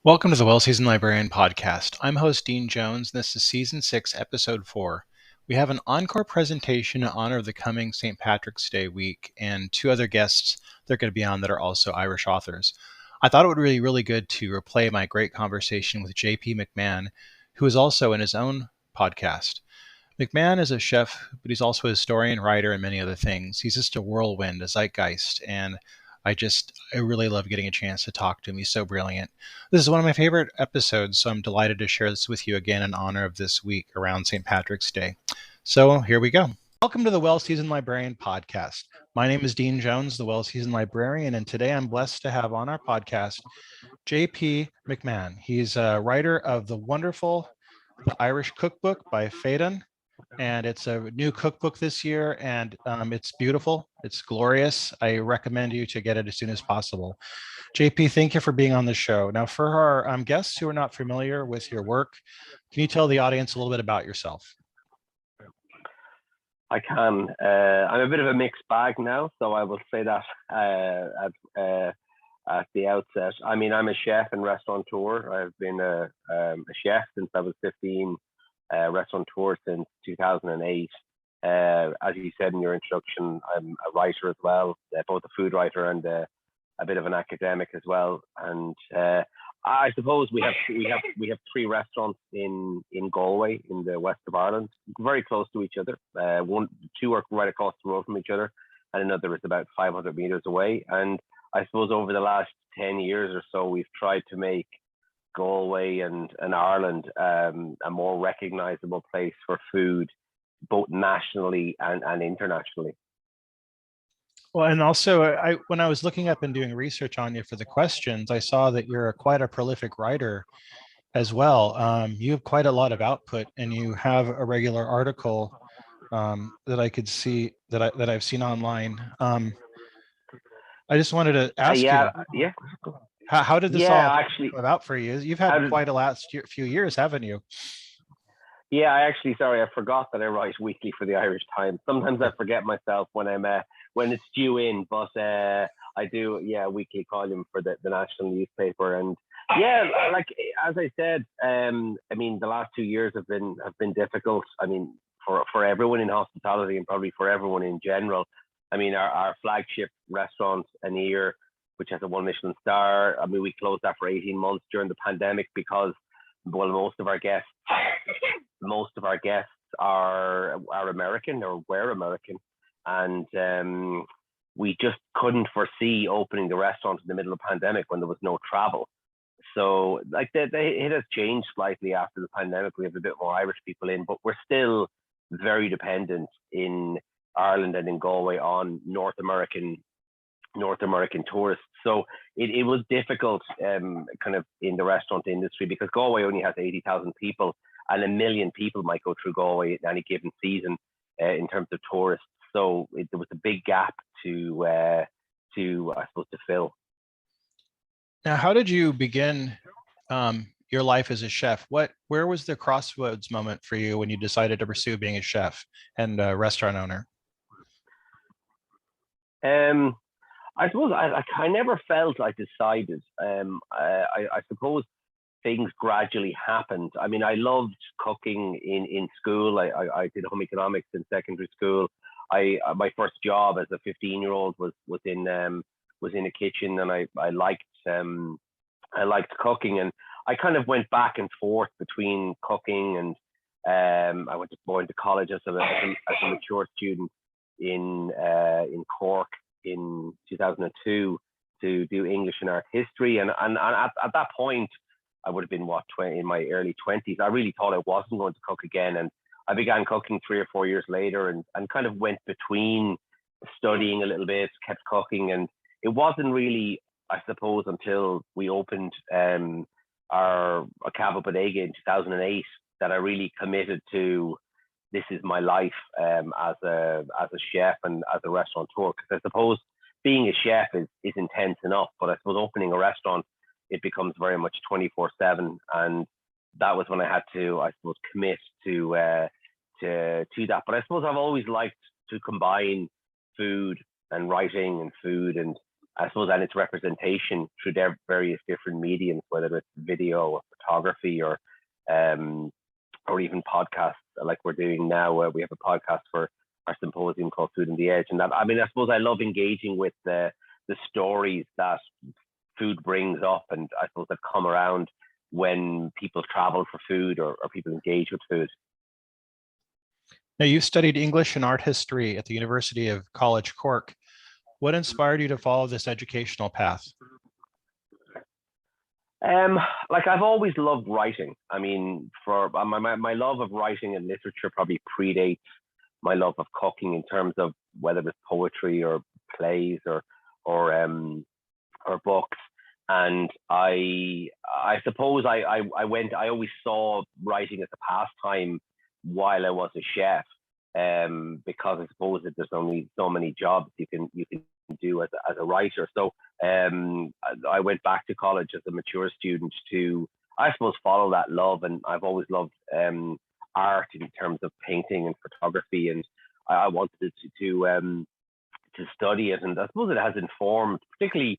Welcome to the Well-Seasoned Librarian podcast. I'm host Dean Jones, and this is Season 6, Episode 4. We have an encore presentation in honor of the coming St. Patrick's Day week, and two other guests that are going to be on that are also Irish authors. I thought it would be really good to replay my great conversation with JP McMahon, who is also in his own podcast. McMahon is a chef, but he's also a historian, writer, and many other things. He's just a whirlwind, a zeitgeist, and I really love getting a chance to talk to him. He's so brilliant. This is one of my favorite episodes, so I'm delighted to share this with you again in honor of this week around St. Patrick's Day. So here we go. Welcome to the Well-Seasoned Librarian podcast. My name is Dean Jones, the Well-Seasoned Librarian, and today I'm blessed to have on our podcast JP McMahon. He's a writer of the wonderful The Irish Cookbook by Phaedon, and it's a new cookbook this year, and it's beautiful. It's glorious. I recommend you to get it as soon as possible. JP, thank you for being on the show. Now, for our guests who are not familiar with your work, can you tell the audience a little bit about yourself? I can. I'm a bit of a mixed bag now, so I will say that at the outset. I mean, I'm a chef and restaurateur. I've been a chef since I was 15, restaurateur since 2008. As you said in your introduction, I'm a writer as well, both a food writer and a bit of an academic as well. And I suppose we have three restaurants in Galway, in the west of Ireland, very close to each other. Two are right across the road from each other, and another is about 500 meters away. And I suppose over the last 10 years or so, we've tried to make Galway and Ireland a more recognizable place for food, both nationally and internationally. Well, and also, when I was looking up and doing research on you for the questions, I saw that you're quite a prolific writer as well. You have quite a lot of output, and you have a regular article that I could see that I've seen online. I just wanted to ask you. How did this all actually come about for you? You've had quite a few years, haven't you? Yeah, I forgot that I write weekly for the Irish Times. Sometimes I forget myself when it's due in, but I do, a weekly column for the national newspaper. And like as I said, I mean, the last 2 years have been difficult. I mean, for everyone in hospitality and probably for everyone in general. I mean, our flagship restaurant, Aniar, which has a 1 Michelin star. I mean, we closed that for 18 months during the pandemic because, well, most of our guests are American or were American, and we just couldn't foresee opening the restaurant in the middle of the pandemic when there was no travel. So, like, it has changed slightly after the pandemic. We have a bit more Irish people in, but we're still very dependent in Ireland and in Galway on North American tourists. So it was difficult kind of in the restaurant industry because Galway only has 80,000 people, and 1 million people might go through Galway in any given season in terms of tourists. So there was a big gap to I suppose to fill. Now, how did you begin your life as a chef? Where was the crossroads moment for you when you decided to pursue being a chef and a restaurant owner? I suppose I never felt I decided. I suppose things gradually happened. I mean, I loved cooking in school. I did home economics in secondary school. My first job as a 15-year-old was in a kitchen, and I liked cooking, and I kind of went back and forth between cooking and I went to college as a mature student in Cork in 2002 to do English and art history, and at that point I would have been in my early 20s. I really thought I wasn't going to cook again, and I began cooking 3 or 4 years later, and kind of went between studying a little bit, kept cooking, and it wasn't really, I suppose, until we opened our Cava Bodega in 2008 that I really committed to, this is my life as a chef and as a restaurateur. Because I suppose being a chef is intense enough, but I suppose opening a restaurant, it becomes very much 24/7, and that was when I had to, I suppose, commit to that. But I suppose I've always liked to combine food and writing and food and I suppose, and its representation through their various different mediums, whether it's video or photography or even podcasts like we're doing now. We have a podcast for our symposium called Food on the Edge, and that, I mean, I suppose I love engaging with the stories that food brings up, and I suppose that come around when people travel for food or people engage with food. Now, you studied English and art history at the University of College Cork. What inspired you to follow this educational path? Like, I've always loved writing. I mean, for my love of writing and literature probably predates my love of cooking, in terms of whether it's poetry or plays or books. And I suppose I always saw writing as a pastime while I was a chef, because I suppose that there's only so many jobs you can do as a writer. So I went back to college as a mature student to, I suppose, follow that love. And I've always loved art in terms of painting and photography, and I wanted to study it. And I suppose it has informed, particularly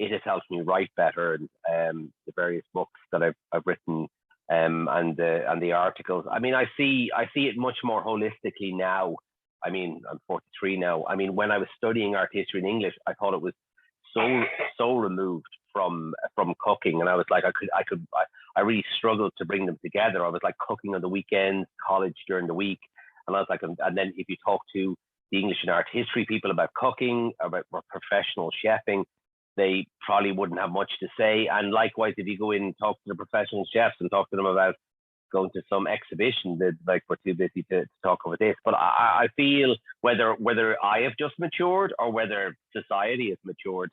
it has helped me write better, and the various books that I've written, and the articles. I mean, I see it much more holistically now. I mean, I'm 43 now. I mean, when I was studying art history in English, I thought it was so removed from cooking, and I was like, I really struggled to bring them together. I was like cooking on the weekends, college during the week, and I was like, and then if you talk to the English and art history people about cooking, about professional chefing, they probably wouldn't have much to say. And likewise, if you go in and talk to the professional chefs and talk to them about going to some exhibition, that like we're too busy to talk about this. But I feel whether I have just matured or whether society has matured,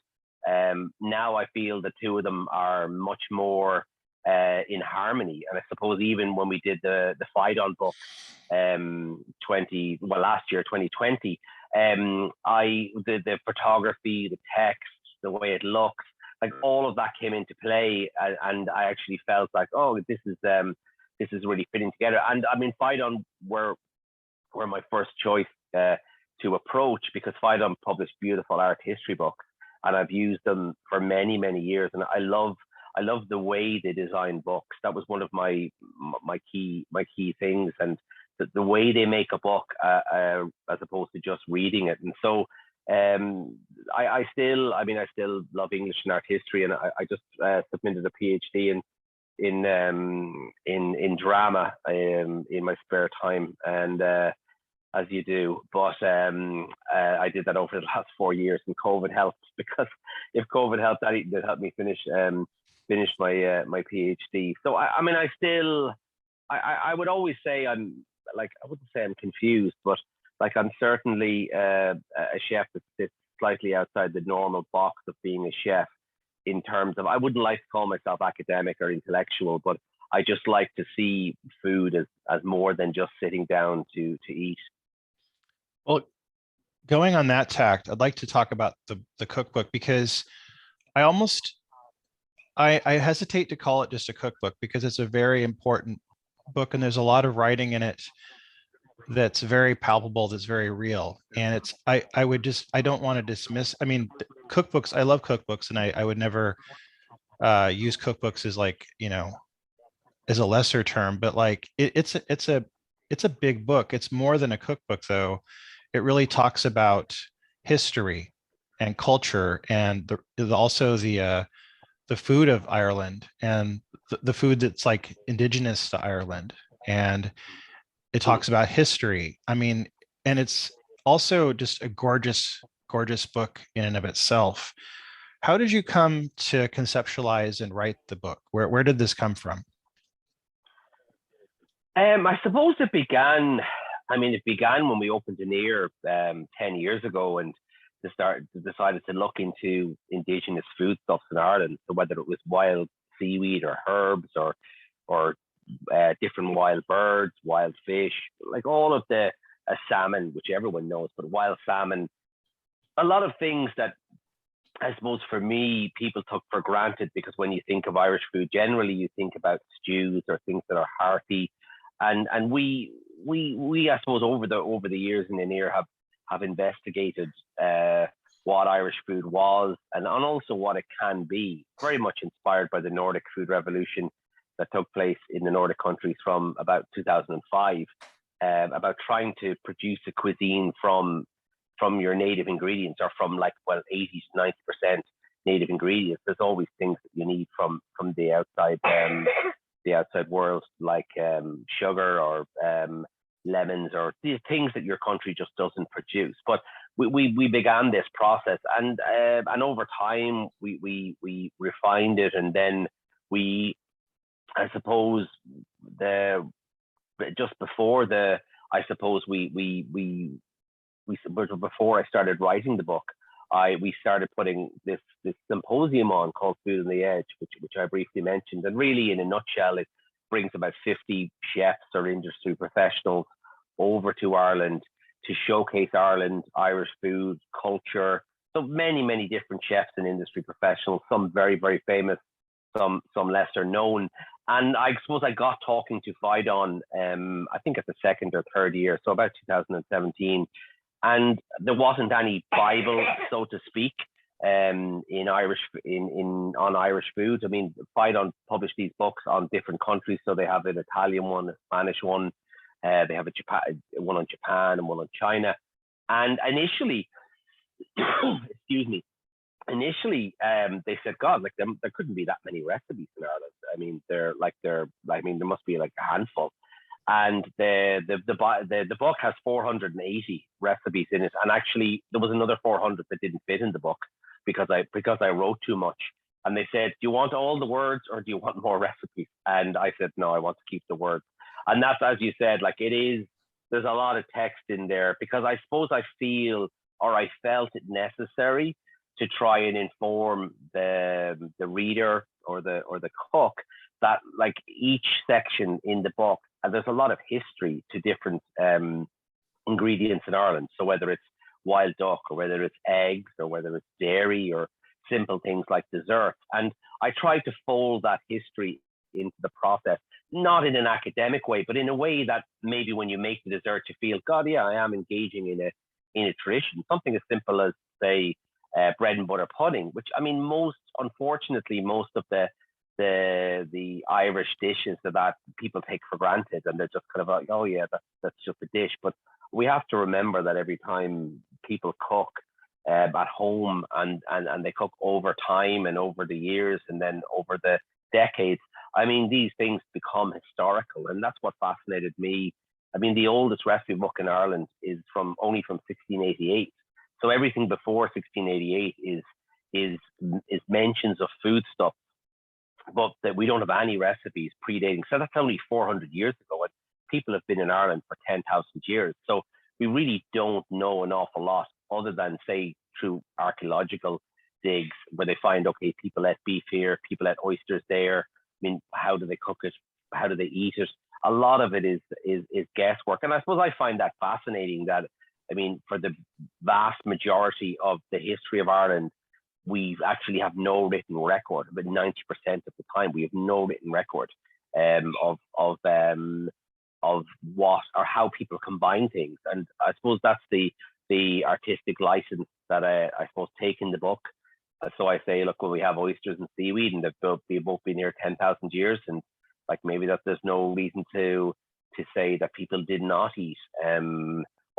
now I feel the two of them are much more in harmony. And I suppose even when we did the Fidon book, last year, 2020, the photography, the text, the way it looks, like all of that came into play, and I actually felt like, oh, this is really fitting together. And I mean, Fidon were my first choice to approach, because Fidon published beautiful art history books, and I've used them for many years, and I love the way they design books. That was one of my key things, and the way they make a book, as opposed to just reading it. And so I still love English and art history, and I just submitted a PhD in drama in my spare time, and as you do. But I did that over the last 4 years, and COVID helped, because if COVID helped, that helped me finish my PhD. So I mean, I would always say I wouldn't say I'm confused, but like, I'm certainly a chef that sits slightly outside the normal box of being a chef, in terms of, I wouldn't like to call myself academic or intellectual, but I just like to see food as more than just sitting down to eat. Well, going on that tact, I'd like to talk about the cookbook, because I hesitate to call it just a cookbook, because it's a very important book, and there's a lot of writing in it that's very palpable, that's very real. And I don't want to dismiss, I mean, cookbooks, I love cookbooks, and I would never use cookbooks as, like, as a lesser term, but like it's a big book. It's more than a cookbook, though. It really talks about history and culture, and also the food of Ireland, and the food that's like indigenous to Ireland, and it talks about history. I mean, and it's also just a gorgeous book in and of itself. How did you come to conceptualize and write the book? Where did this come from? I suppose it began when we opened Aniar 10 years ago, and decided to look into indigenous foodstuffs in Ireland. So whether it was wild seaweed or herbs or different wild birds, wild fish, like all of the salmon, which everyone knows, but wild salmon, a lot of things that I suppose for me people took for granted, because when you think of Irish food, generally you think about stews or things that are hearty, and we I suppose over the years in Aniar have investigated what Irish food was, and also what it can be. Very much inspired by the Nordic food revolution that took place in the Nordic countries from about 2005, about trying to produce a cuisine from your native ingredients, or from 80 to 90% native ingredients. There's always things that you need from the outside world, like sugar or lemons, or these things that your country just doesn't produce. But we began this process, and over time we refined it, and then I suppose before I started writing the book, we started putting this symposium on called Food on the Edge, which I briefly mentioned. And really, in a nutshell, it brings about 50 chefs or industry professionals over to Ireland to showcase Ireland, Irish food, culture. So many different chefs and industry professionals, some very, very famous, some lesser known. And I suppose I got talking to Fidon, I think at the second or third year, so about 2017. And there wasn't any Bible, so to speak, on Irish food. I mean, Fidon published these books on different countries, so they have an Italian one, a Spanish one, they have one on Japan and one on China. And initially, excuse me, they said, God, there couldn't be that many recipes in Ireland. I mean, there must be like a handful. And the book has 480 recipes in it, and actually there was another 400 that didn't fit in the book because I wrote too much. And they said, do you want all the words or do you want more recipes? And I said, no, I want to keep the words. And that's, as you said, there's a lot of text in there, because I suppose I felt it necessary to try and inform the reader or the cook that each section in the book, and there's a lot of history to different ingredients in Ireland. So whether it's wild duck, or whether it's eggs, or whether it's dairy, or simple things like dessert. And I tried to fold that history into the process, not in an academic way, but in a way that maybe when you make the dessert, you feel, God, yeah, I am engaging in a tradition. Something as simple as, say, bread and butter pudding, which, I mean, unfortunately, most of the Irish dishes that people take for granted, and they're just kind of like, oh yeah, that's just a dish. But we have to remember that every time people cook at home, and they cook over time and over the years and then over the decades, I mean, these things become historical, and that's what fascinated me. I mean, the oldest recipe book in Ireland is only from 1688. So everything before 1688 is mentions of foodstuff, but that we don't have any recipes predating. So that's only 400 years ago, and people have been in Ireland for 10,000 years. So we really don't know an awful lot, other than, say, through archaeological digs, where they find, okay, people ate beef here, people ate oysters there. I mean, how do they cook it? How do they eat it? A lot of it is guesswork. And I suppose I find that fascinating, that, I mean, for the vast majority of the history of Ireland, we actually have no written record. But 90% of the time, we have no written record of what or how people combine things. And I suppose that's the artistic license that I suppose take in the book. So I say, look, well, we have oysters and seaweed, and they've both been here 10,000 years, and maybe that there's no reason to say that people did not eat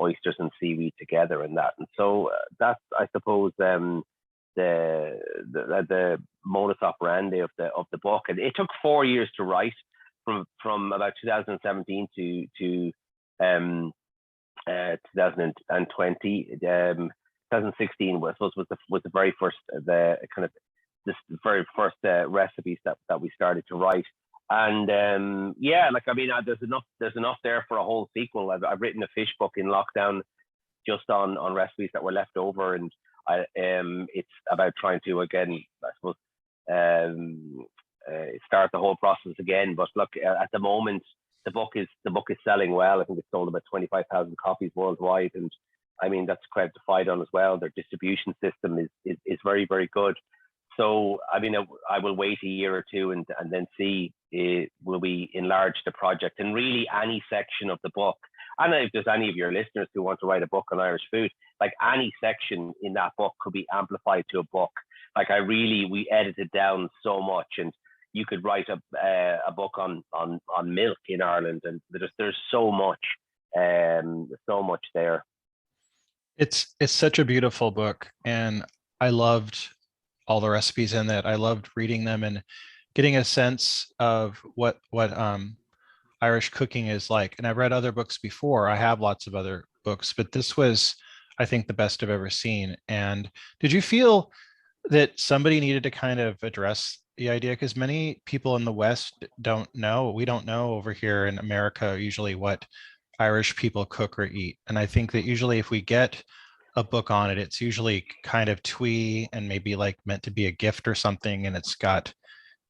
oysters and seaweed together, and that. And so that's, I suppose, the modus operandi of the book. And it took 4 years to write, from about 2017 to 2020. 2016 was the very first recipes that we started to write. And there's enough there for a whole sequel. I've written a fish book in lockdown just on recipes that were left over, and it's about trying to, again, I suppose, start the whole process again. But look, at the moment, the book is selling well. I think it's sold about 25,000 copies worldwide, and I mean, that's credit to Fidon as well. Their distribution system is very, very good. So, I mean, I will wait a year or two and then see, will we enlarge the project. And really, any section of the book, And if there's any of your listeners who want to write a book on Irish food, like any section in that book could be amplified to a book. Like we edited down so much, and you could write a book on milk in Ireland, and there's so much there. It's such a beautiful book, and I loved all the recipes in it. I loved reading them and getting a sense of what Irish cooking is like. And I've read other books before. I have lots of other books, but this was, I think, the best I've ever seen. And did you feel that somebody needed to kind of address the idea? Because many people in the West don't know. We don't know over here in America usually what Irish people cook or eat. And I think that usually if we get a book on it, it's usually kind of twee and maybe like meant to be a gift or something. And it's got,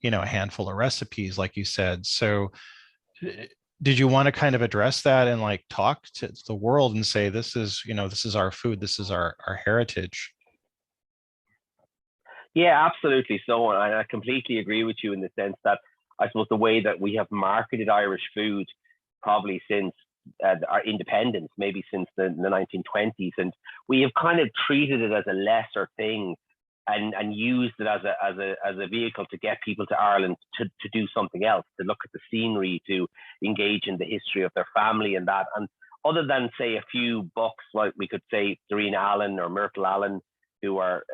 a handful of recipes, like you said. So did you want to kind of address that and like talk to the world and say, this is our food, this is our heritage? Yeah, absolutely. So, and I completely agree with you in the sense that I suppose the way that we have marketed Irish food probably since our independence, maybe since the 1920s, and we have kind of treated it as a lesser thing, and used it as a vehicle to get people to Ireland to do something else, to look at the scenery, to engage in the history of their family and that. And other than say a few books, like we could say Darina Allen or Myrtle Allen, who are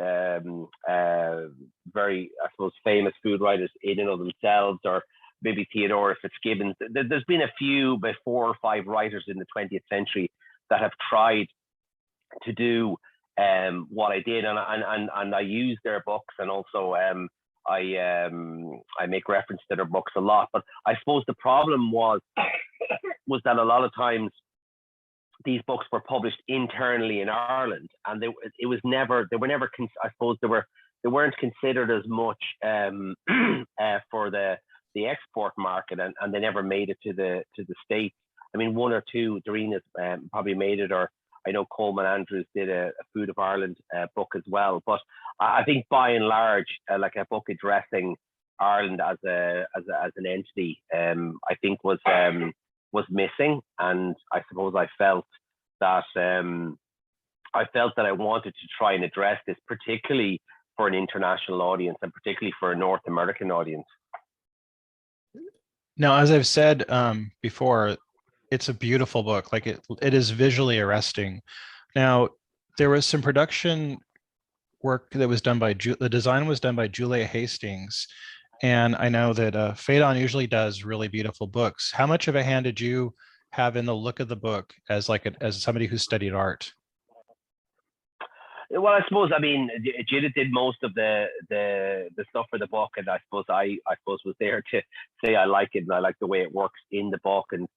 very, I suppose, famous food writers in and of themselves, or maybe Theodora Fitzgibbons. There's been a few, about 4 or 5 writers in the 20th century that have tried to do what I did, and I use their books, and also I make reference to their books a lot. But I suppose the problem was that a lot of times these books were published internally in Ireland, and they were never, I suppose they weren't considered as much for the export market, and they never made it to the States. I mean, 1 or 2, Darina's probably made it, or I know Coleman Andrews did a Food of Ireland book as well. But I think by and large, like a book addressing Ireland as an entity, I think was missing. And I suppose I felt that I wanted to try and address this, particularly for an international audience, and particularly for a North American audience. Now, as I've said before, it's a beautiful book. Like it is visually arresting. Now, there was some production work that was done by the design was done by Julia Hastings, and I know that Phaedon usually does really beautiful books. How much of a hand did you have in the look of the book as as somebody who studied art? Well, I suppose, I mean, Judith did most of the stuff for the book, and I suppose was there to say I like it, and I like the way it works in the book, and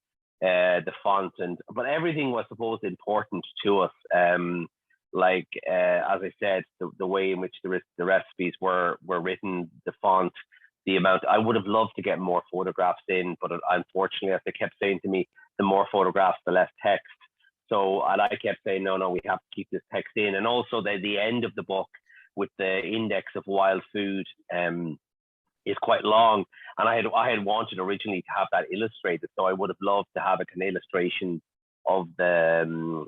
the font, but everything was supposed important to us. As I said, the way in which the recipes were written, the font, the amount. I would have loved to get more photographs in, but unfortunately, as they kept saying to me, the more photographs, the less text. So, and I kept saying, no, we have to keep this text in. And also the end of the book with the index of wild food is quite long. And I had wanted originally to have that illustrated. So I would have loved to have an illustration of the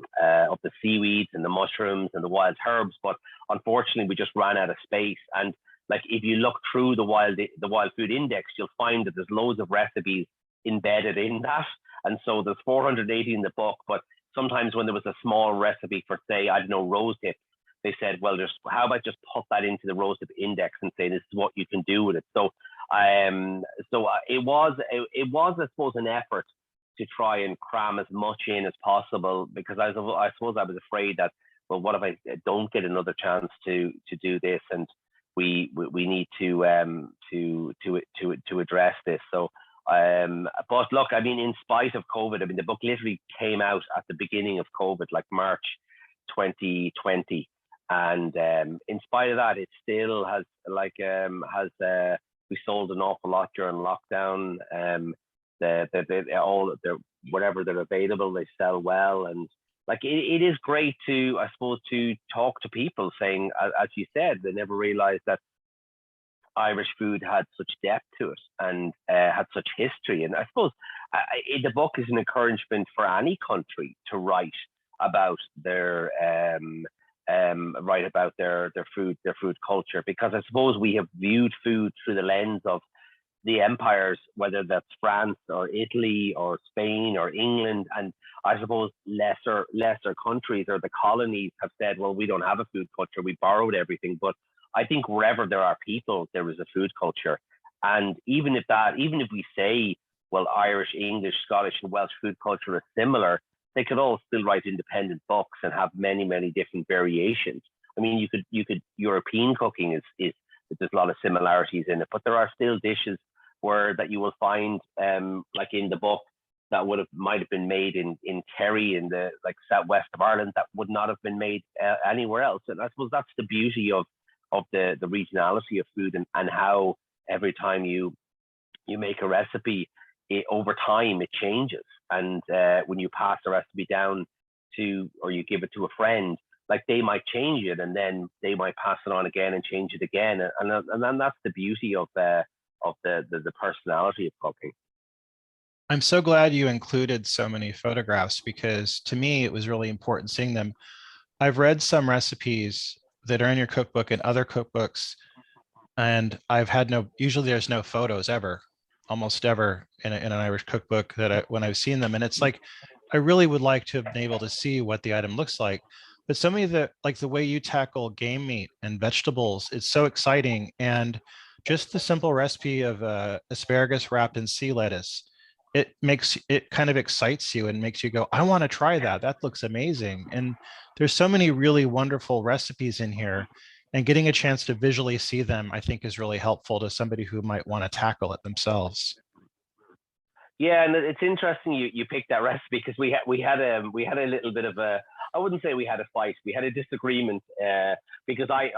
seaweeds and the mushrooms and the wild herbs. But unfortunately, we just ran out of space. And like, if you look through the wild food index, you'll find that there's loads of recipes embedded in that. And so there's 480 in the book, but sometimes when there was a small recipe for, say, I don't know, rose hip, they said, well, how about just put that into the rose hip index and say this is what you can do with it. So, it was, I suppose, an effort to try and cram as much in as possible, because I suppose I was afraid that, well, what if I don't get another chance to do this, and we need to address this. So. But look, I mean, in spite of COVID, I mean, the book literally came out at the beginning of COVID, like March 2020, and in spite of that, it still has we sold an awful lot during lockdown. Whatever they're available, they sell well, and like it is great to, I suppose, to talk to people saying, as you said, they never realized that Irish food had such depth to it and had such history. And I suppose the book is an encouragement for any country to write about their their food culture, because I suppose we have viewed food through the lens of the empires, whether that's France or Italy or Spain or England, and I suppose lesser countries or the colonies have said, well, we don't have a food culture, we borrowed everything. But I think wherever there are people, there is a food culture, and even if we say, well, Irish, English, Scottish, and Welsh food culture are similar, they could all still write independent books and have many different variations. I mean, you could European cooking is there's a lot of similarities in it, but there are still dishes that you will find, like in the book, that might have been made in Kerry in the southwest of Ireland, that would not have been made anywhere else. And I suppose that's the beauty of the regionality of food, and how every time you make a recipe, over time it changes. And when you pass a recipe down to, or you give it to a friend, like they might change it, and then they might pass it on again and change it again. And then that's the beauty of the personality of cooking. I'm so glad you included so many photographs, because to me, it was really important seeing them. I've read some recipes that are in your cookbook and other cookbooks, and I've had usually there's no photos ever, almost ever in an Irish cookbook when I've seen them. And it's like, I really would like to have been able to see what the item looks like. But so many of the way you tackle game meat and vegetables, it's so exciting. And just the simple recipe of asparagus wrapped in sea lettuce, it kind of excites you and makes you go, I want to try that. That looks amazing. And there's so many really wonderful recipes in here, and getting a chance to visually see them, I think, is really helpful to somebody who might want to tackle it themselves. Yeah, and it's interesting you picked that recipe, because we had a little bit of a, I wouldn't say we had a fight, we had a disagreement, because I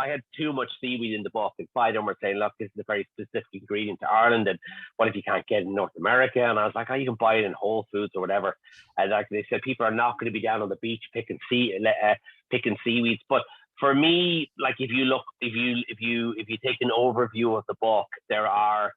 had too much seaweed in the book, and Clyde were saying, look, this is a very specific ingredient to Ireland, and what if you can't get it in North America? And I was like, oh, you can buy it in Whole Foods or whatever. And like they said, people are not going to be down on the beach picking seaweeds. But for me, like if you take an overview of the book, there are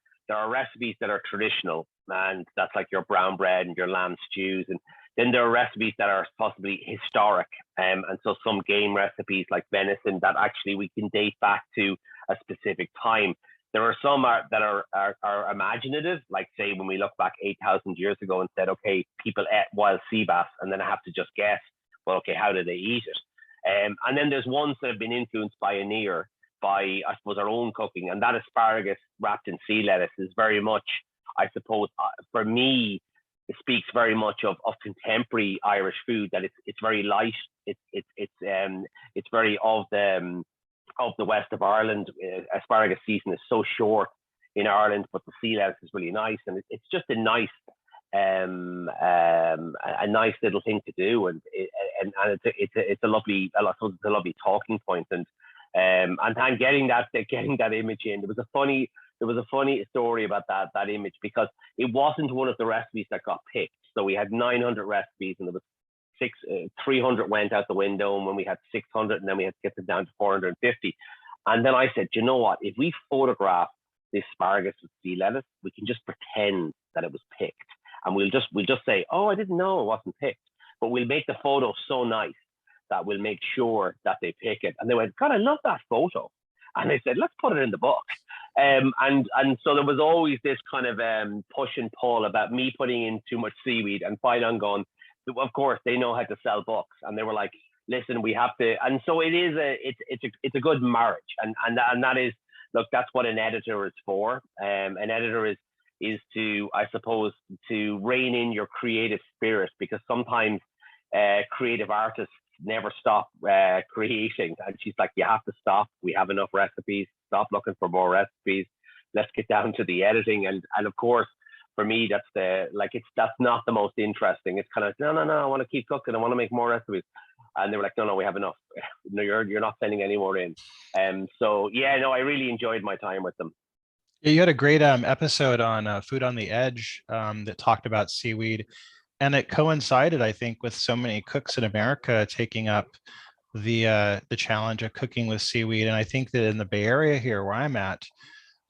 recipes that are traditional, and that's like your brown bread and your lamb stews, and then there are recipes that are possibly historic, and so some game recipes like venison that actually we can date back to a specific time. There are some that are imaginative, like say when we look back 8,000 years ago and said, okay, people ate wild sea bass, and then I have to just guess, well, okay, how did they eat it? And then there's ones that have been influenced by Aniar, by, I suppose, our own cooking. And that asparagus wrapped in sea lettuce is very much, I suppose, for me, it speaks very much of contemporary Irish food, that it's very light. It's very of the west of Ireland. Asparagus season is so short in Ireland, but the sea lettuce is really nice, and it's just a nice little thing to do, and it's a lovely talking point. And getting that image in, there was a funny story about that image, because it wasn't one of the recipes that got picked. So we had 900 recipes, and there was 300 went out the window, and when we had 600, and then we had to get them down to 450. And then I said, you know what, if we photograph the asparagus with sea lettuce, we can just pretend that it was picked, and we'll just say, oh, I didn't know it wasn't picked, but we'll make the photo so nice that we'll make sure that they pick it. And they went, God, I love that photo. And they said, let's put it in the book. And so there was always this kind of push and pull about me putting in too much seaweed, and finally going, of course, they know how to sell books. And they were like, listen, we have to. And so it's a good marriage. And that is, look, that's what an editor is for. An editor is to, I suppose, to rein in your creative spirit, because sometimes creative artists never stop creating. And she's like, you have to stop. We have enough recipes. Stop looking for more recipes. Let's get down to the editing. And of course, for me, that's not the most interesting. It's kind of, no, I want to keep cooking. I want to make more recipes. And they were like, no, we have enough. No, you're not sending any more in. So yeah, no, I really enjoyed my time with them. Yeah, you had a great episode on Food on the Edge that talked about seaweed. And it coincided, I think, with so many cooks in America taking up the challenge of cooking with seaweed. And I think that in the Bay Area here, where I'm at,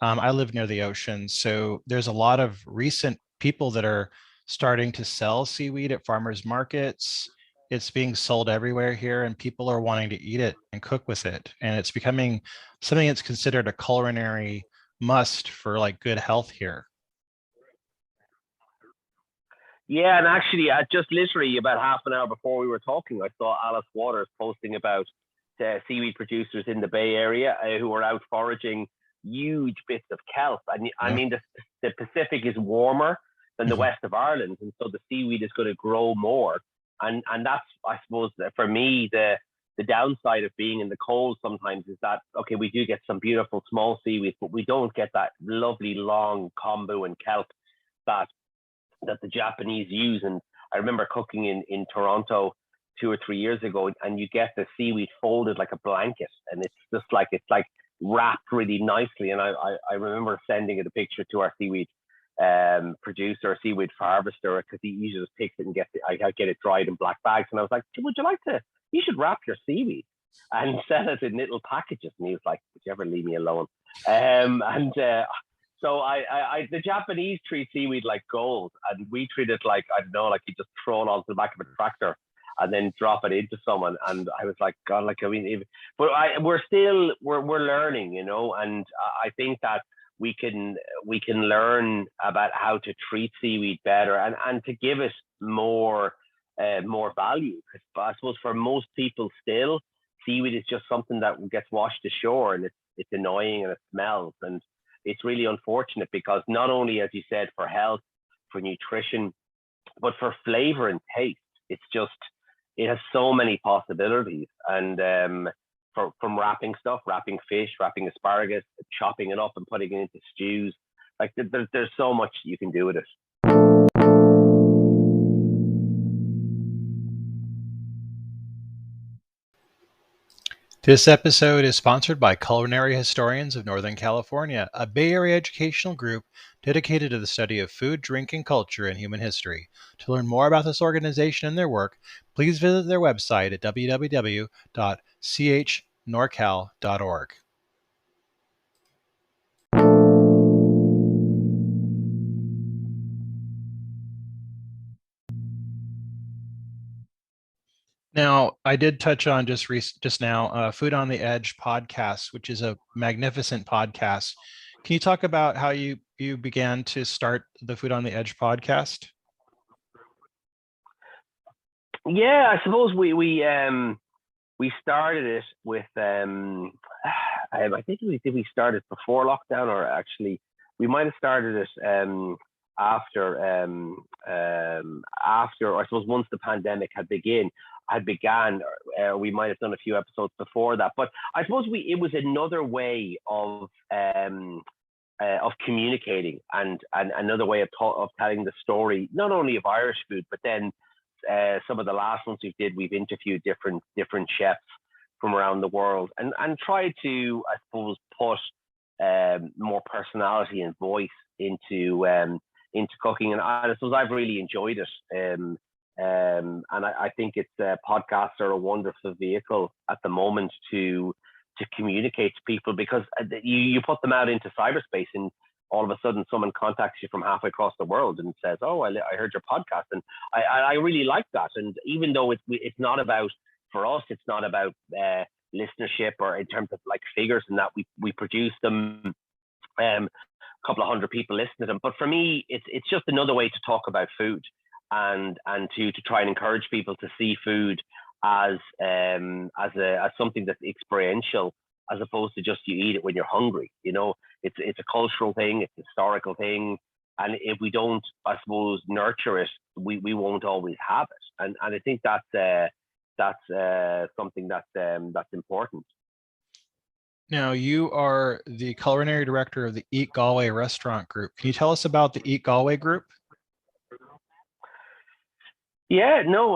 I live near the ocean, so there's a lot of recent people that are starting to sell seaweed at farmers markets. It's being sold everywhere here, and people are wanting to eat it and cook with it. And it's becoming something that's considered a culinary must for like good health here. Yeah, and actually, just literally about half an hour before we were talking, I saw Alice Waters posting about seaweed producers in the Bay Area who are out foraging huge bits of kelp. And I Yeah. mean, the Pacific is warmer than the Mhm. west of Ireland, and so the seaweed is going to grow more. And that's, I suppose, for me, the downside of being in the cold sometimes is that okay, we do get some beautiful small seaweed, but we don't get that lovely long kombu and kelp that the Japanese use. And I remember cooking in Toronto 2 or 3 years ago, and you get the seaweed folded like a blanket, and it's like wrapped really nicely. And I remember sending it a picture to our seaweed producer, seaweed harvester, because he usually just takes it and I get it dried in black bags. And I was like, would you like to? You should wrap your seaweed and sell it in little packages. And he was like, would you ever leave me alone? And so the Japanese treat seaweed like gold, and we treat it like, I don't know, like you just throw it onto the back of a tractor and then drop it into someone. And I was like, God, like I mean, but we're learning, you know, and I think that we can learn about how to treat seaweed better and to give it more value. Because I suppose for most people still, seaweed is just something that gets washed ashore, and it's annoying and it smells, and it's really unfortunate because not only, as you said, for health, for nutrition, but for flavor and taste, it's just it has so many possibilities. And from wrapping stuff, wrapping fish, wrapping asparagus, chopping it up and putting it into stews, like there's so much you can do with it. This episode is sponsored by Culinary Historians of Northern California, a Bay Area educational group dedicated to the study of food, drink, and culture in human history. To learn more about this organization and their work, please visit their website at www.chnorcal.org. Now, I did touch on just now Food on the Edge podcast, which is a magnificent podcast. Can you talk about how you began to start the Food on the Edge podcast? Yeah, I suppose we started it with I think we started before lockdown, or actually we might have started it after, I suppose, once the pandemic had began. We might have done a few episodes before that, but I suppose it was another way of communicating, and another way of telling the story, not only of Irish food, but then some of the last ones we've interviewed different chefs from around the world, and tried to, I suppose, put more personality and voice into cooking. And I suppose I've really enjoyed it. And I think podcasts are a wonderful vehicle at the moment to communicate to people, because you put them out into cyberspace, and all of a sudden someone contacts you from halfway across the world and says, oh, I heard your podcast. And I really like that. And even though it's not about, for us, it's not about listenership or in terms of like figures, and that we produce them, a couple of hundred people listen to them. But for me, it's just another way to talk about food, and to try and encourage people to see food as something that's experiential, as opposed to just you eat it when you're hungry. You know, it's a cultural thing, it's a historical thing, and if we don't, I suppose, nurture it, we won't always have it. And I think that's something that's important. Now, you are the culinary director of the EatGalway Restaurant Group. Can you tell us about the EatGalway Group? Yeah, no,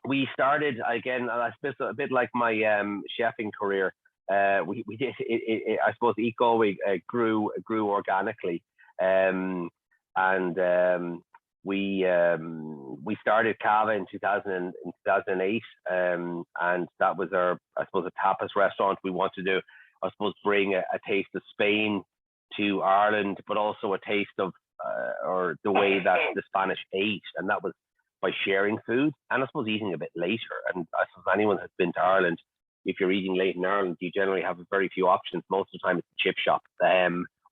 we started again. I suppose a bit like my chefing career. We did. I suppose EatGalway grew organically, and we started Cava in 2008, and that was our, I suppose, a tapas restaurant. We wanted to, I suppose, bring a taste of Spain to Ireland, but also a taste of or the way that the Spanish ate, and that was by sharing food, and I suppose eating a bit later. And I suppose anyone who's been to Ireland, if you're eating late in Ireland, you generally have very few options. Most of the time, it's a chip shop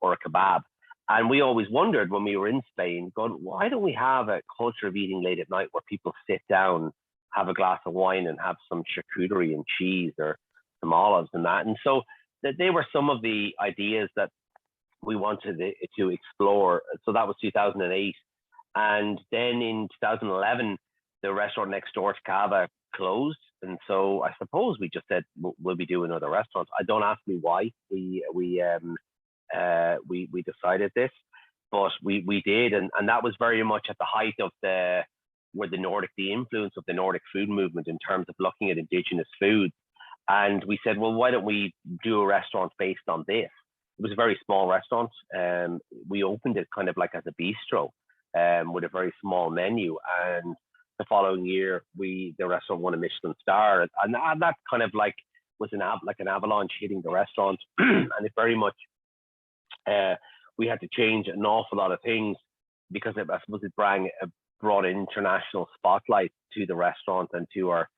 or a kebab. And we always wondered when we were in Spain, going, why don't we have a culture of eating late at night where people sit down, have a glass of wine, and have some charcuterie and cheese or some olives and that. And so they were some of the ideas that we wanted to explore. So that was 2008. And then in 2011, the restaurant next door to Cava closed. And so I suppose we just said, we'll be doing other restaurants. I don't ask me why we decided this, but we did. And that was very much at the height of the influence of the Nordic food movement in terms of looking at indigenous foods. And we said, well, why don't we do a restaurant based on this? It was a very small restaurant. We opened it kind of like as a bistro, with a very small menu. And the following year, the restaurant won a Michelin star, and that kind of like was an avalanche hitting the restaurant, and it very much we had to change an awful lot of things because I suppose it brought international spotlight to the restaurant and to our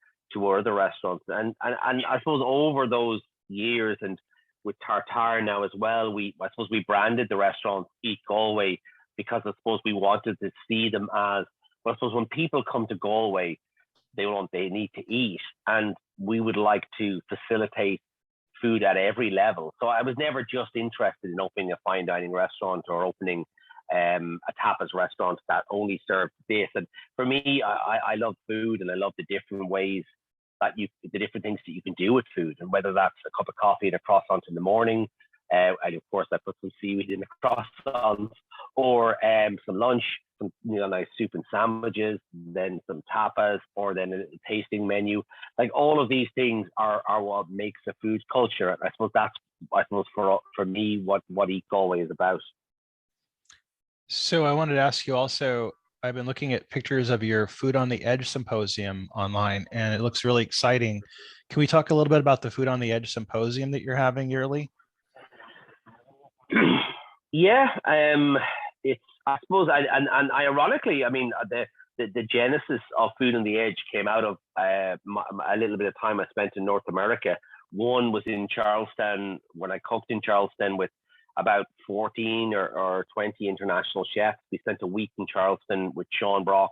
other restaurants, and I suppose over those years and with Tartare now as well, I suppose we branded the restaurant Eat Galway because I suppose we wanted to see them as, well, I suppose when people come to Galway, they need to eat, and we would like to facilitate food at every level. So I was never just interested in opening a fine dining restaurant or opening a tapas restaurant that only served this. And for me, I love food, and I love the different ways that the different things that you can do with food, and whether that's a cup of coffee and a croissant in the morning, and of course I put some seaweed in the croissants, or some lunch, some nice soup and sandwiches, then some tapas, or then a tasting menu. Like all of these things are what makes a food culture. And I suppose that's for me what Eat Galway is about. So I wanted to ask you also, I've been looking at pictures of your Food on the Edge symposium online, and it looks really exciting. Can we talk a little bit about the Food on the Edge symposium that you're having yearly? Yeah, it's, I suppose, and ironically, I mean, the genesis of Food on the Edge came out of a little bit of time I spent in North America. One was in Charleston, when I cooked in Charleston with about 14 or 20 international chefs. We spent a week in Charleston with Sean Brock.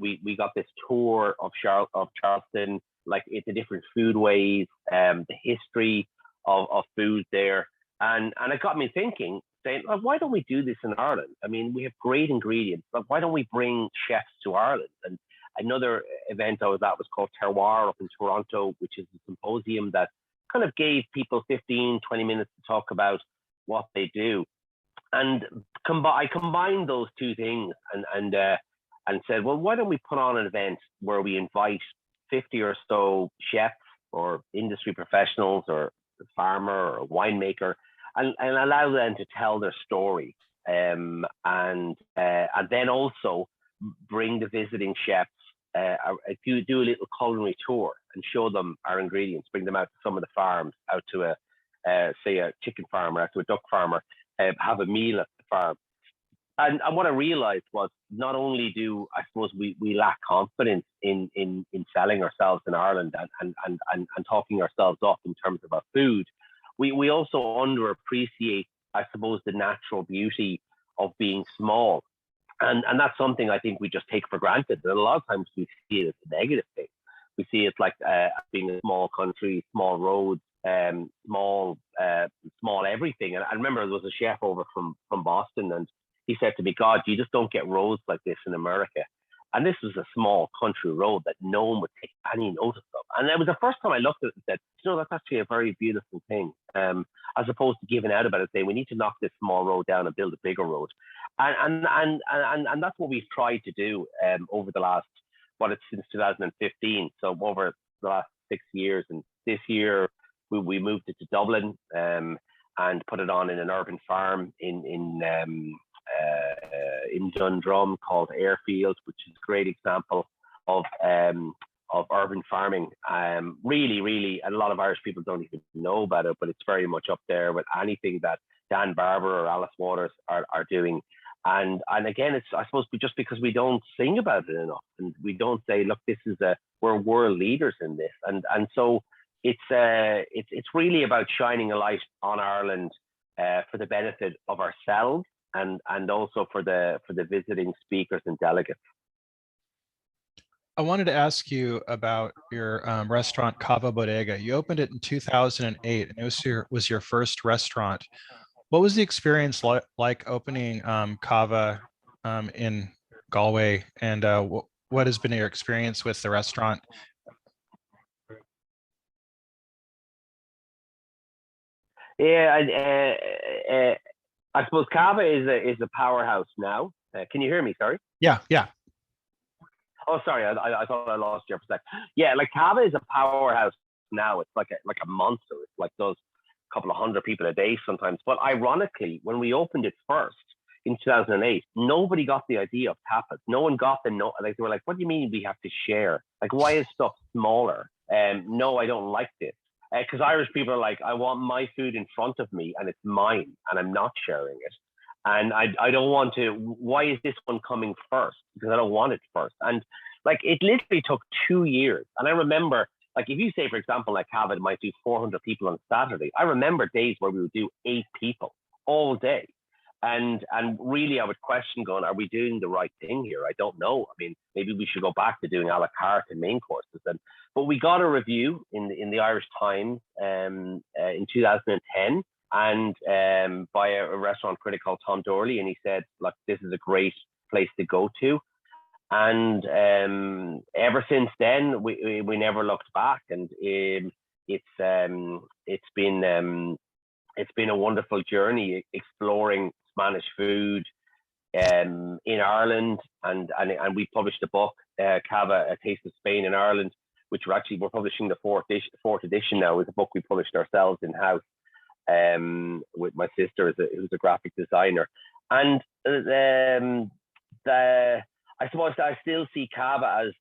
We got this tour of Charleston, like the different foodways, the history of food there. And it got me thinking, saying, why don't we do this in Ireland? I mean, we have great ingredients, but why don't we bring chefs to Ireland? And another event I was at was called Terroir up in Toronto, which is a symposium that kind of gave people 15, 20 minutes to talk about what they do. And I combined those two things and said, well, why don't we put on an event where we invite 50 or so chefs or industry professionals or a farmer or a winemaker, and allow them to tell their story, and then also bring the visiting chefs. If you do a little culinary tour and show them our ingredients, bring them out to some of the farms, out to say a chicken farmer, out to a duck farmer, have a meal at the farm. And what I realized was, not only do I suppose we lack confidence in selling ourselves in Ireland and talking ourselves up in terms of our food, we also underappreciate, I suppose, the natural beauty of being small. And that's something I think we just take for granted. And a lot of times we see it as a negative thing. We see it like being a small country, small roads, small everything. And I remember there was a chef over from Boston, and he said to me, God, you just don't get roads like this in America. And this was a small country road that no one would take any notice of. And it was the first time I looked at it and said, that's actually a very beautiful thing, as opposed to giving out about it, saying we need to knock this small road down and build a bigger road. And that's what we've tried to do over the last, it's since 2015. So over the last 6 years. And this year we moved it to Dublin and put it on in an urban farm in in Dundrum called Airfield, which is a great example of urban farming. Really, really, and a lot of Irish people don't even know about it, but it's very much up there with anything that Dan Barber or Alice Waters are doing. And again, it's, I suppose, just because we don't sing about it enough, and we don't say, look, this is we're world leaders in this, and so it's really about shining a light on Ireland for the benefit of ourselves and also for the visiting speakers and delegates. I wanted to ask you about your restaurant Cava Bodega. You opened it in 2008, and it was your first restaurant. What was the experience like opening Cava in Galway, and what has been your experience with the restaurant? Yeah, I suppose Cava is a powerhouse now. Can you hear me? Sorry. Yeah, yeah. Oh, sorry. I thought I lost you for a sec. Yeah, like Cava is a powerhouse now. It's like a monster. It's like those couple of hundred people a day sometimes. But ironically, when we opened it first in 2008, nobody got the idea of tapas. No one got like they were like, "What do you mean we have to share? Like, why is stuff smaller?" No, I don't like this. Because Irish people are like, I want my food in front of me and it's mine and I'm not sharing it. And I don't want to, why is this one coming first? Because I don't want it first. And like, it literally took 2 years. And I remember, like, if you say, for example, like Cava might do 400 people on Saturday, I remember days where we would do 8 people all day. And really, I would question going, are we doing the right thing here? I don't know. I mean, maybe we should go back to doing a la carte and main courses. But we got a review in the Irish Times in 2010, and by a restaurant critic called Tom Dorley, and he said, "Look, this is a great place to go to." And ever since then, we never looked back, and it's been a wonderful journey exploring Spanish food in Ireland, and we published a book, Cava, A Taste of Spain in Ireland, which we're publishing the fourth edition now. It's a book we published ourselves in house with my sister, who's a graphic designer, and I suppose I still see Cava as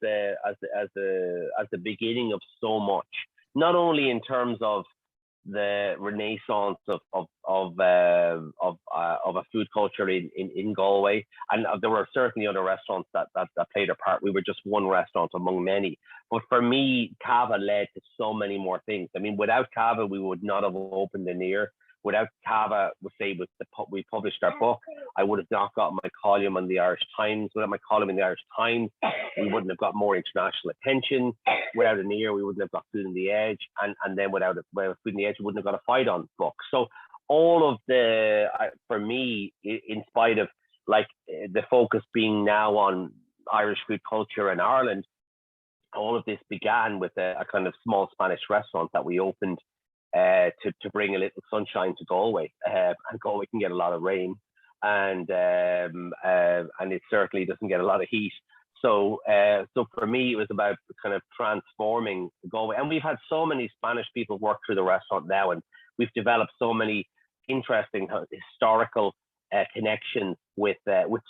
the beginning of so much, not only in terms of the renaissance of a food culture in Galway, and there were certainly other restaurants that played a part. We were just one restaurant among many, but for me, Cava led to so many more things. I mean, without Cava, we would not have opened Aniar. Without Cava, we published our book, I would have not got my column on the Irish Times. Without my column in the Irish Times, we wouldn't have got more international attention. Without Aniar, we wouldn't have got Food on the Edge, and then without Food on the Edge, we wouldn't have got a Fight On book. So all of for me, in spite of like the focus being now on Irish food culture in Ireland, all of this began with a kind of small Spanish restaurant that we opened to bring a little sunshine to Galway. And Galway can get a lot of rain, and it certainly doesn't get a lot of heat. So for me, it was about kind of transforming Galway. And we've had so many Spanish people work through the restaurant now, and we've developed so many interesting historical connections with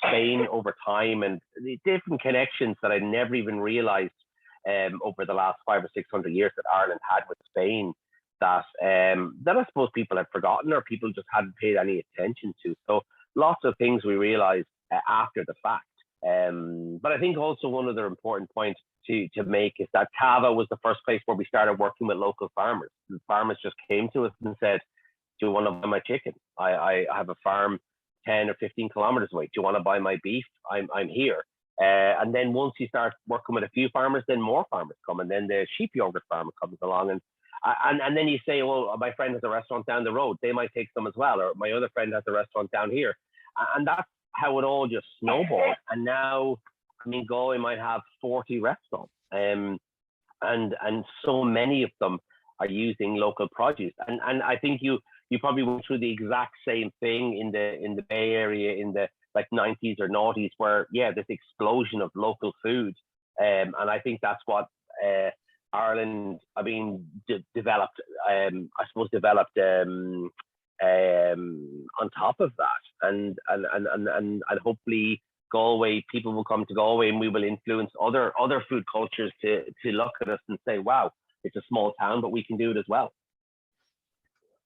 Spain over time, and the different connections that I never even realized over the last 500 or 600 years that Ireland had with Spain, that I suppose people had forgotten or people just hadn't paid any attention to. So lots of things we realized after the fact. But I think also one other important point to make is that Cava was the first place where we started working with local farmers. The farmers just came to us and said, "Do you want to buy my chicken? I have a farm 10 or 15 kilometers away. Do you want to buy my beef? I'm here." And then once you start working with a few farmers, then more farmers come, and then the sheep yogurt farmer comes along, and then you say, well, my friend has a restaurant down the road, they might take some as well, or my other friend has a restaurant down here, and that's how it all just snowballed. And now, I mean, Galway might have 40 restaurants, and so many of them are using local produce. And I think you probably went through the exact same thing in the Bay Area in the like 90s or noughties, where this explosion of local food, and I think that's what Ireland, I mean, developed on top of that, and hopefully Galway people will come to Galway, and we will influence other food cultures to look at us and say, wow, it's a small town, but we can do it as well.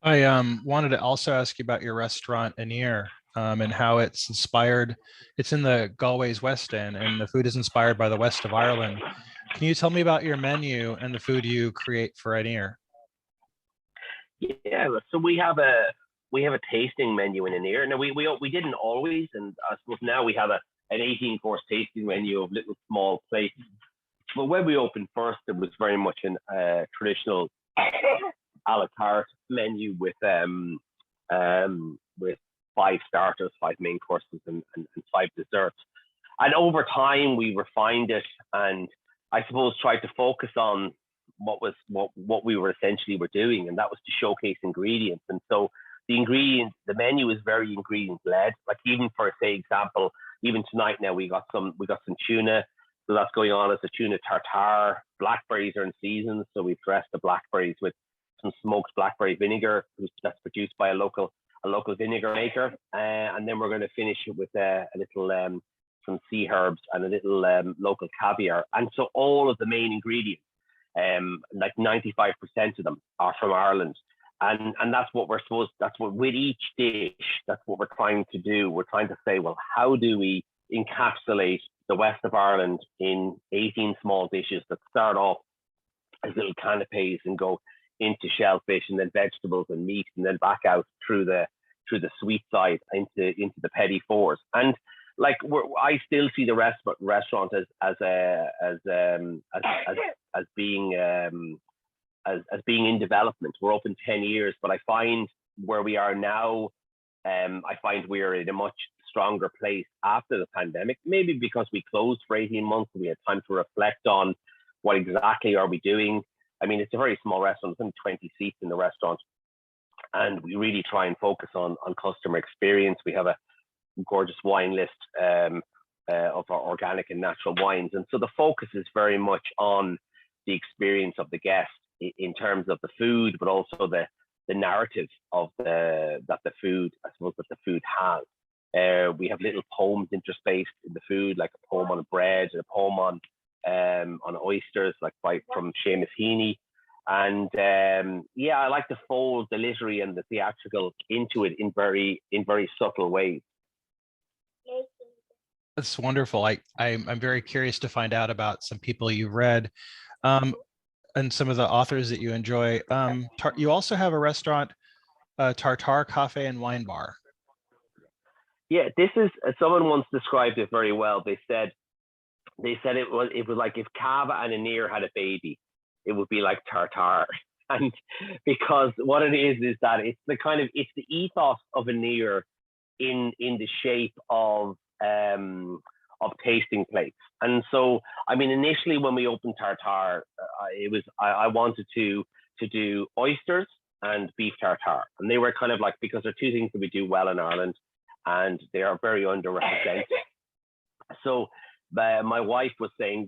I wanted to also ask you about your restaurant Aniar, and how it's inspired. It's in the Galway's West End, and the food is inspired by the west of Ireland. Can you tell me about your menu and the food you create for Aniar? Yeah, so we have a tasting menu in Aniar. Now we didn't always, and I suppose now we have an 18-course tasting menu of little small plates. But when we opened first, it was very much a traditional a la carte menu with 5 starters, 5 main courses, and 5 desserts. And over time, we refined it, and I suppose tried to focus on what we were essentially doing, and that was to showcase ingredients. And so the menu is very ingredient led. Like even for say example, even tonight now we got some tuna. So that's going on as a tuna tartare. Blackberries are in season, so we've dressed the blackberries with some smoked blackberry vinegar that's produced by a local vinegar maker, and then we're going to finish it with a little some sea herbs and a little local caviar. And so all of the main ingredients, like 95% of them, are from Ireland. And that's what with each dish, that's what we're trying to do. We're trying to say, well, how do we encapsulate the west of Ireland in 18 small dishes that start off as little canapes and go into shellfish and then vegetables and meat, and then back out through the sweet side into the petit fours. And like I still see the restaurant as being in development. We're open 10 years, but I find where we are now, I find we're in a much stronger place after the pandemic, maybe because we closed for 18 months and we had time to reflect on what exactly are we doing. I mean, it's a very small restaurant. There's only 20 seats in the restaurant, and we really try and focus on customer experience. We have a gorgeous wine list of our organic and natural wines, and so the focus is very much on the experience of the guest in terms of the food, but also the narrative of that the food has. We have little poems interspaced in the food, like a poem on bread and a poem on oysters, like from Seamus Heaney. And I like to fold the literary and the theatrical into it in very subtle ways. That's wonderful. I'm very curious to find out about some people you've read, and some of the authors that you enjoy. You also have a restaurant, Tartare Café and Wine Bar. Yeah, this is someone once described it very well. They said it was like if Cava and Aniar had a baby, it would be like Tartare. And because what it is that it's the ethos of Aniar in the shape of tasting plates. And so, I mean, initially when we opened Tartare, I wanted to do oysters and beef tartare, and they were kind of like, because they're two things that we do well in Ireland, and they are very underrepresented. So my wife was saying,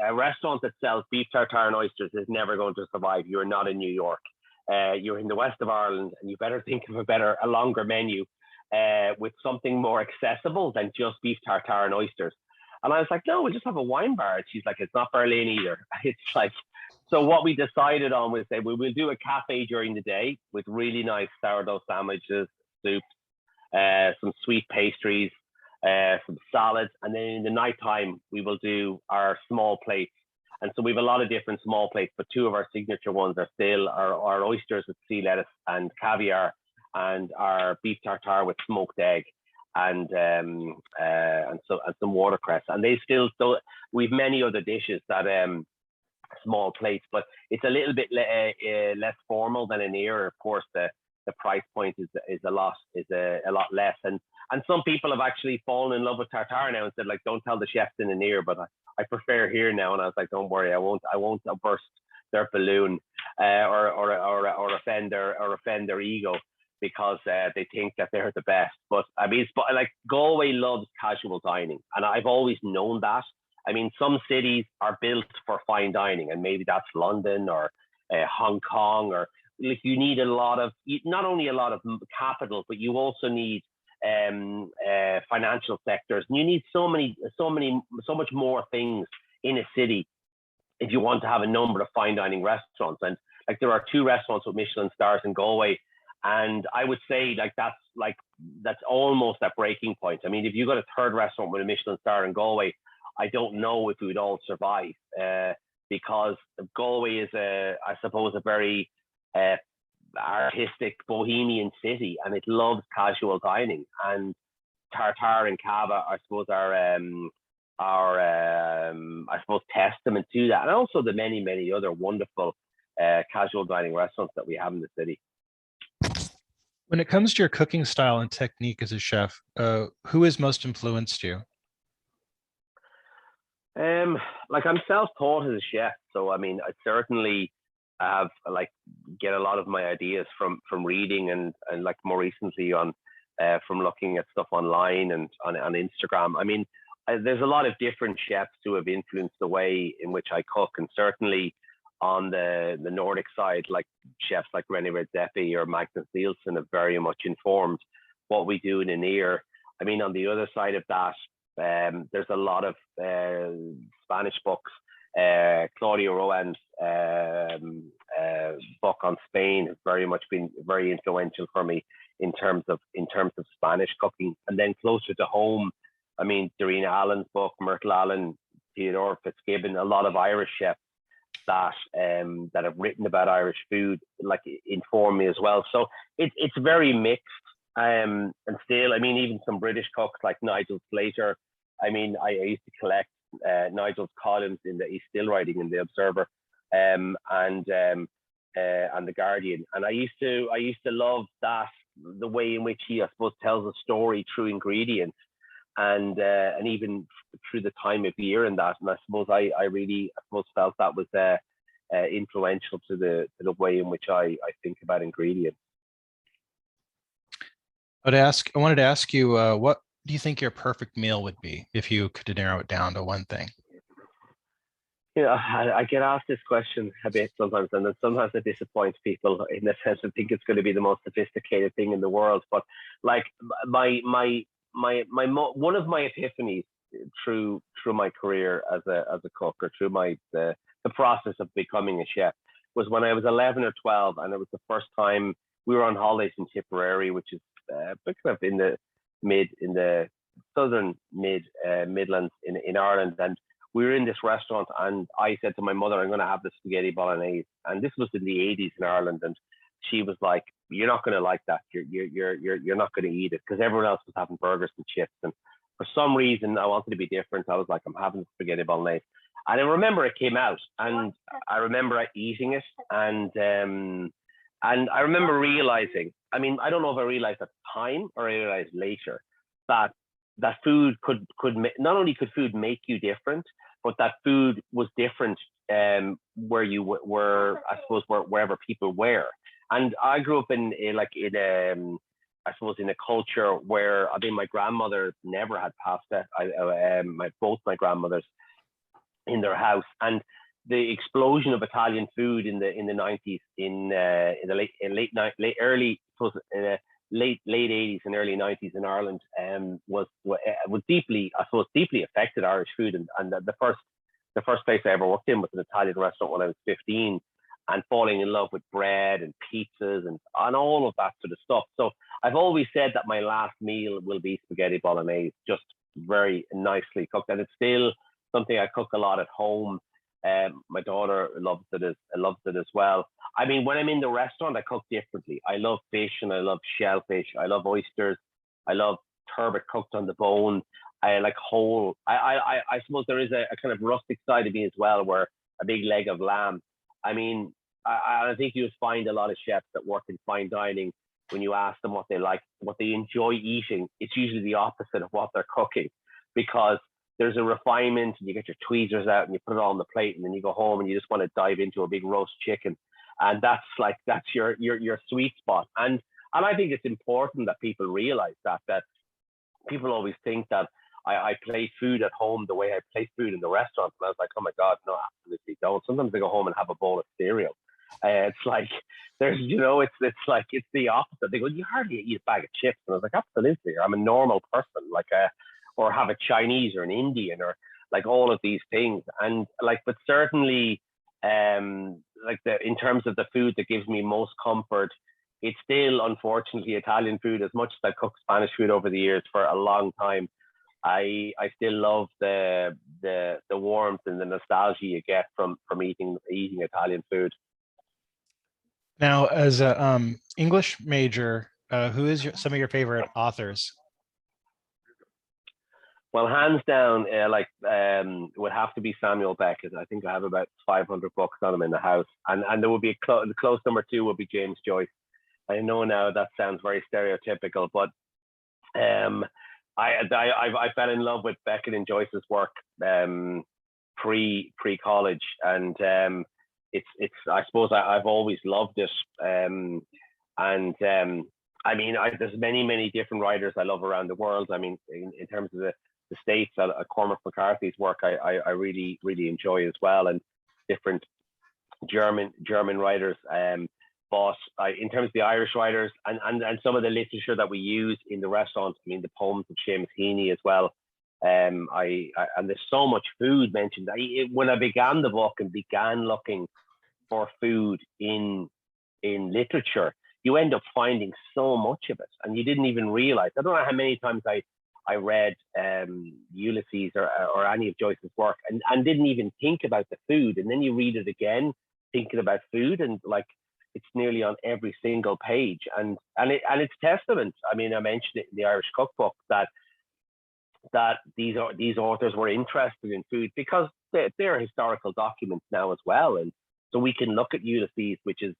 a restaurant that sells beef tartare and oysters is never going to survive. You're not in New York. You're in the west of Ireland, and you better think of a longer menu with something more accessible than just beef tartare and oysters. And I was like, no, we'll just have a wine bar. And she's like, it's not Berlin either. It's like, so what we decided on was that we will do a cafe during the day with really nice sourdough sandwiches, soups, some sweet pastries, some salads, and then in the nighttime we will do our small plates. And so we have a lot of different small plates, but two of our signature ones are still our oysters with sea lettuce and caviar, and our beef tartare with smoked egg, and some watercress. And they still, so we've many other dishes that small plates, but it's a little bit less formal than Aniar. Of course, the price point is a lot less, and some people have actually fallen in love with tartare now and said, like, don't tell the chefs in Aniar, but I prefer here now. And I was like, don't worry, I won't burst their balloon or offend their ego, because they think that they're the best. But I mean, like, Galway loves casual dining, and I've always known that. I mean, some cities are built for fine dining, and maybe that's London or Hong Kong, like you need not only a lot of capital, but you also need financial sectors, and you need so much more things in a city if you want to have a number of fine dining restaurants. And like there are 2 restaurants with Michelin stars in Galway, and I would say that's almost that breaking point. I mean, if you got a 3rd restaurant with a Michelin star in Galway, I don't know if we would all survive, because Galway is I suppose a very artistic bohemian city, and it loves casual dining. And Tartare and Cava, I suppose, are I suppose testament to that, and also the many other wonderful casual dining restaurants that we have in the city. When it comes to your cooking style and technique as a chef, who has most influenced you? Like I'm self-taught as a chef, so I mean, I certainly have get a lot of my ideas from reading and like more recently on from looking at stuff online and on Instagram. I mean, there's a lot of different chefs who have influenced the way in which I cook, and certainly on the Nordic side, like chefs like René Redzepi or Magnus Nielsen have very much informed what we do in Aniar. I mean, on the other side of that, there's a lot of Spanish books. Claudio Rowan's book on Spain has very much been very influential for me in terms of Spanish cooking. And then closer to home, I mean, Doreen Allen's book, Myrtle Allen, Theodore Fitzgibbon, a lot of Irish chefs that have written about Irish food, like, inform me as well. So it's very mixed. And still, I mean, even some British cooks like Nigel Slater. I mean, I used to collect Nigel's columns in he's still writing in the Observer, and the Guardian. And I used to love that, the way in which he, I suppose, tells a story through ingredients, and even through the time of year and that. And I suppose I really felt that was influential to the way in which I think about ingredients. I wanted to ask you, what do you think your perfect meal would be if you could narrow it down to one thing? Yeah, I get asked this question a bit sometimes, and sometimes it disappoints people in the sense of think it's going to be the most sophisticated thing in the world. But like my one of my epiphanies through my career as a cook, or through the process of becoming a chef, was when I was 11 or 12, and it was the first time we were on holidays in Tipperary, which is kind of in the southern Midlands in Ireland. And we were in this restaurant, and I said to my mother, I'm going to have the spaghetti bolognese. And this was in the 80s in Ireland, and she was like, you're not going to like that. You're not going to eat it, because everyone else was having burgers and chips. And for some reason, I wanted to be different. I was like, I'm having the spaghetti bolognese. And I remember it came out, and I remember eating it, and I remember realizing, I mean, I don't know if I realized at the time or I realized later, that food could not only could food make you different, but that food was different where you were, I suppose, wherever people were. And I grew up in I suppose, in a culture where, I mean, my grandmother never had pasta. Both my grandmothers in their house, and the explosion of Italian food in the 90s, in the late 80s and early 90s in Ireland, was deeply affected Irish food. And the first place I ever worked in was an Italian restaurant when I was 15, and falling in love with bread and pizzas and all of that sort of stuff. So I've always said that my last meal will be spaghetti bolognese, just very nicely cooked. And it's still something I cook a lot at home. My daughter loves it as well. I mean, when I'm in the restaurant, I cook differently. I love fish, and I love shellfish. I love oysters. I love turbot cooked on the bone. I like whole. I suppose there is a kind of rustic side of me as well, where a big leg of lamb. I mean, I think you find a lot of chefs that work in fine dining, when you ask them what they like, what they enjoy eating, it's usually the opposite of what they're cooking, because there's a refinement, and you get your tweezers out and you put it all on the plate, and then you go home and you just want to dive into a big roast chicken, and that's your sweet spot. And I think it's important that people realize that people always think that I plate food at home the way I plate food in the restaurant, and I was like, oh my God, no, absolutely don't. Sometimes I go home and have a bowl of cereal. It's like There's, it's like it's the opposite. They go, you hardly eat a bag of chips, and I was like, absolutely. I'm a normal person, or have a Chinese or an Indian or like all of these things, and like, but certainly, in terms of the food that gives me most comfort, it's still unfortunately Italian food. As much as I cooked Spanish food over the years for a long time, I still love the warmth and the nostalgia you get from eating Italian food. Now, as a English major, who is some of your favorite authors? Well, hands down, would have to be Samuel Beckett. I think I have about 500 books on him in the house, and there would be the close number two would be James Joyce. I know now that sounds very stereotypical, but I fell in love with Beckett and Joyce's work pre college, and it's I suppose I've always loved it. I mean, there's many different writers I love around the world. I mean, in terms of the States, Cormac McCarthy's work I really enjoy as well, and different German writers. But in terms of the Irish writers and some of the literature that we use in the restaurants, I mean, the poems of Seamus Heaney as well. And there's so much food mentioned. When I began the book and began looking for food in literature, you end up finding so much of it, and you didn't even realize. I don't know how many times I read Ulysses or any of Joyce's work and didn't even think about the food, and then you read it again thinking about food, and like, it's nearly on every single page, and it's testament. I mean, I mentioned it in the Irish Cookbook that these authors were interested in food because they're historical documents now as well, and so we can look at Ulysses, which is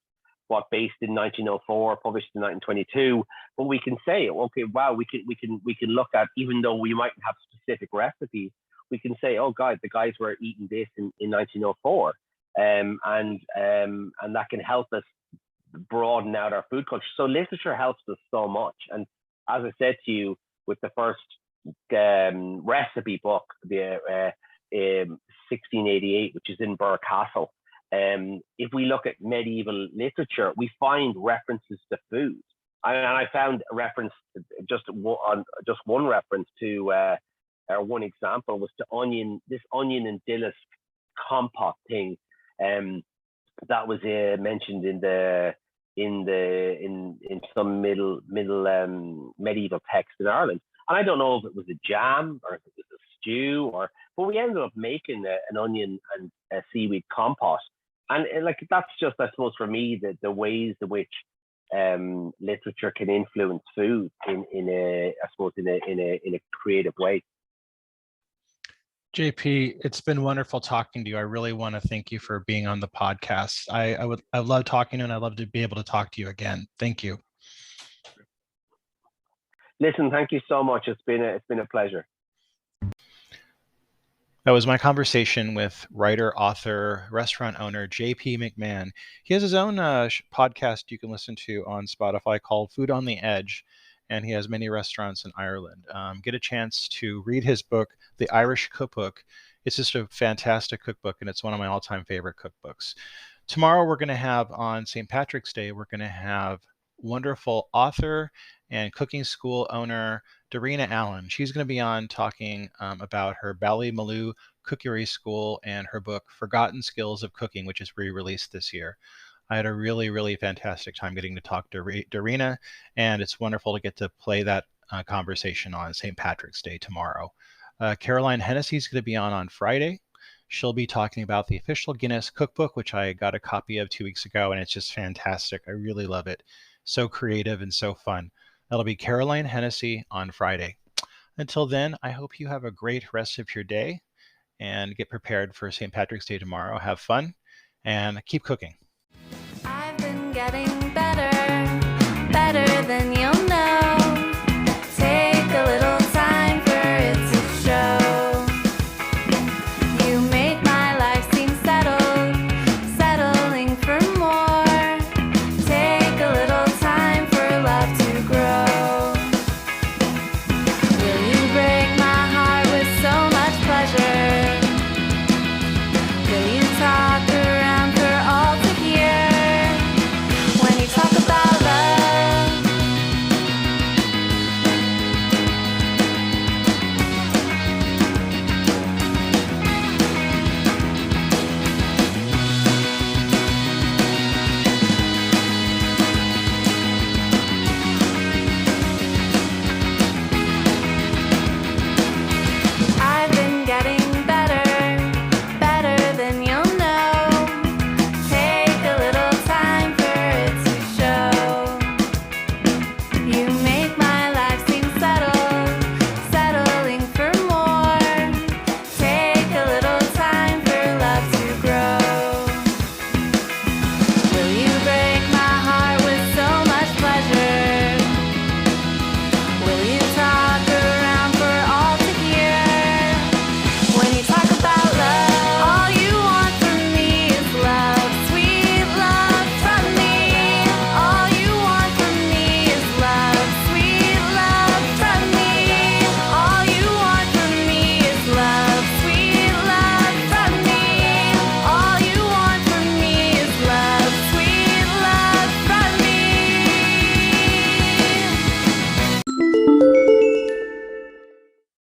based in 1904, published in 1922, but we can say, okay, wow, we can look at, even though we mightn't have specific recipes, we can say, oh God, the guys were eating this in 1904, and that can help us broaden out our food culture. So literature helps us so much. And as I said to you, with the first recipe book, the 1688, which is in Burr Castle, if we look at medieval literature, we find references to food. And I found a reference, just one reference to, or one example was to this onion and dillis compote thing. That was mentioned in some middle medieval text in Ireland. And I don't know if it was a jam or if it was a stew, but we ended up making an onion and a seaweed compote. And that's just, I suppose, for me, the ways in which literature can influence food in a creative way. JP, it's been wonderful talking to you. I really want to thank you for being on the podcast. I love talking to you, and I'd love to be able to talk to you again. Thank you. Listen, thank you so much. It's been a pleasure. That was my conversation with writer, author, restaurant owner, JP McMahon. He has his own podcast you can listen to on Spotify called Food on the Edge, and he has many restaurants in Ireland. Get a chance to read his book, The Irish Cookbook. It's just a fantastic cookbook, and it's one of my all-time favorite cookbooks. Tomorrow we're going to have, on St. Patrick's Day, we're going to have wonderful author and cooking school owner Darina Allen. She's going to be on talking about her Ballymaloe Cookery School and her book Forgotten Skills of Cooking, which is re-released this year. I had a really fantastic time getting to talk to Darina, and it's wonderful to get to play that conversation on St. Patrick's Day tomorrow. Caroline Hennessy is going to be on Friday. She'll be talking about the official Guinness cookbook, which I got a copy of 2 weeks ago, and it's just fantastic. I really love it. So creative and so fun. That'll be Caroline Hennessy on Friday. Until then, I hope you have a great rest of your day and get prepared for St. Patrick's Day tomorrow. Have fun and keep cooking. I've been getting